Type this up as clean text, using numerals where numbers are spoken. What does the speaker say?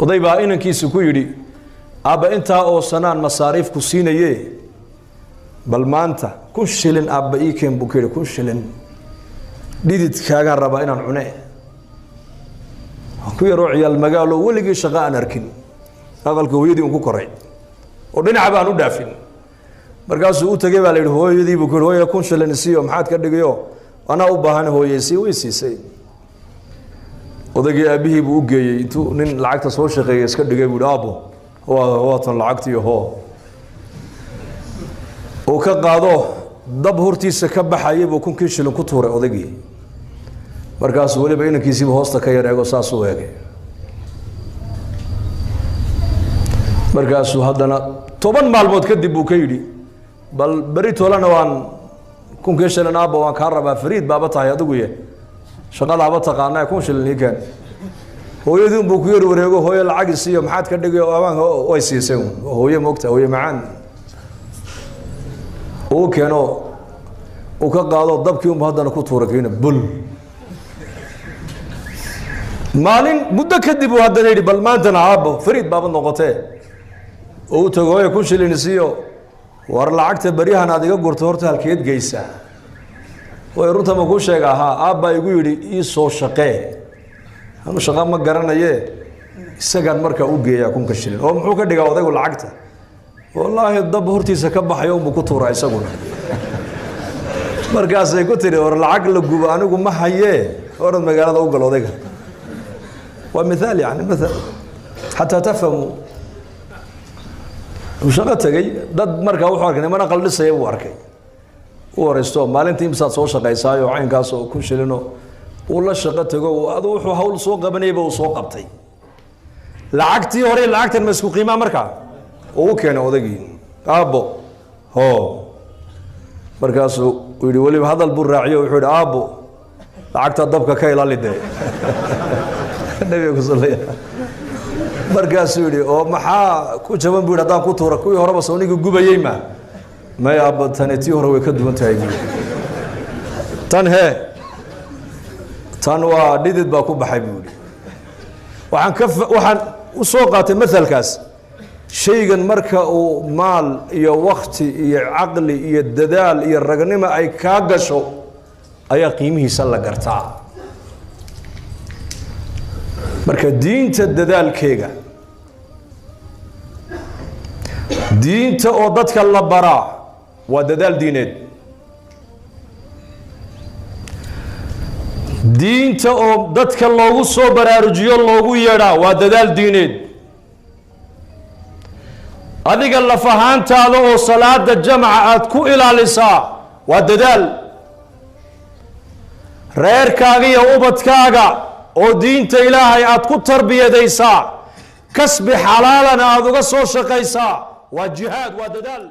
oday baa inankiisu ku yidhi aabba intaa oo sanaan masaariif ku siinaye bal maanta 1,000 shilin aabba ii keen buu ku yidhi 1,000 shilin dhididkaagaan rabaa inaan cune ku yaroo ciyaal magaalo weligii shaqo aan arkin aqalka hooyadii uu ku koray oo dhinaca baan u dhaafin markaasuu u tagay baa la yidhi hooyadii buu ku yidhi hooyo 1,000 shilin siiyo maxaad ka dhigayo anaa u baahan hooyaysi way siisay odaygii aabihii buu u geeyey intuu nin lacagta soo shaqeeyay iska dhigay buu aabo waa tan lacagtii hoo oo ka qaado dab hortiisa ka baxayay buu 1,000 shilin ku tuuray odaygii markaas waliba inankiisiiba hoosta ka yar eego saas u eegay markaasuu haddana 10 maalmood kadib buu ka yidhi bal beri toolana waan 1,000 shilin aabba waan kaa rabaa fariid baaba tahay adigu ye shaqadaaba taqaanaa 1,000 shilin ii keen hooyadii buu ku yar wareego hooyo lacag siiyo maxaad ka dhigay oo amaan way siisay hooyo moogta hooyo macaan oo keeno oo ka qaado dabkii uu haddana ku tuuray bul maalin muddo kadib uu haddana yidhi bal maantana aabbo fariid baaba noqotee oo tago hooyo 1,000 shilin siiyo war lacagta bariyahan aad iga gurto horta halkeed geysaa way runta ma ku sheegaa aabba igu yidhi ii soo shaqee anu shaqa ma garanaye isagaan markaa u geeyaa 1,000 shilin oo muxuu ka dhigaa odaygu lacagta wallaahi dab hortiisa ka baxayo buu ku tuuraa isaguna markaasay ku tiri war lacag la gubo anigu ma hayee orad magaalada u gal odayga waa mithaal yani mithaal xataa tafhamu shaqa tagay dad markaa wuxuu arkay nimana qaldhisaya buu arkay u waraysto maalintii imsaad soo shaqaysaayo caynkaas oo 1,000 shilino uu la shaqo tago adu wuxuu hawl soo qabanayba uu soo qabtay lacagtii hore lacagtan ma isku qiimaa markaa oo keenay odaygii aabbo markaasuu yidhi weliba hadal buu raaciyo wuxuu yidhi aabbo lacagta dabka ka ilaalide nabiga ku sallaya markaasuu yidhi oo maxaa ku jaban buu yidhi haddaan ku tuura kuwii horeba soonigii gubayey ma aabba tani tii hore way ka duwan tahay tan waa dhidid baa ku baxay buu yidhi waxaan u soo qaatay mathalkaas shaygan marka uu maal iyo waqti iyo caqli iyo dadaal iyo ragnimo ay kaa gasho ayaa qiimihiisa la gartaa marka diinta dadaalkeega diinta oo dadka la baraa waa dadaal diineed diinta oo dadka loogu soo baraarujiyo loogu yeedhaa waa dadaal diineed adiga lafahaantaada oo salaada jamca aad ku ilaalisaa waa dadaal reerkaaga iyo ubadkaaga oo diinta ilaahay aad ku tarbiyadaysaa kasbi xalaalana aad uga soo shaqaysaa waa jihaad waa dadaal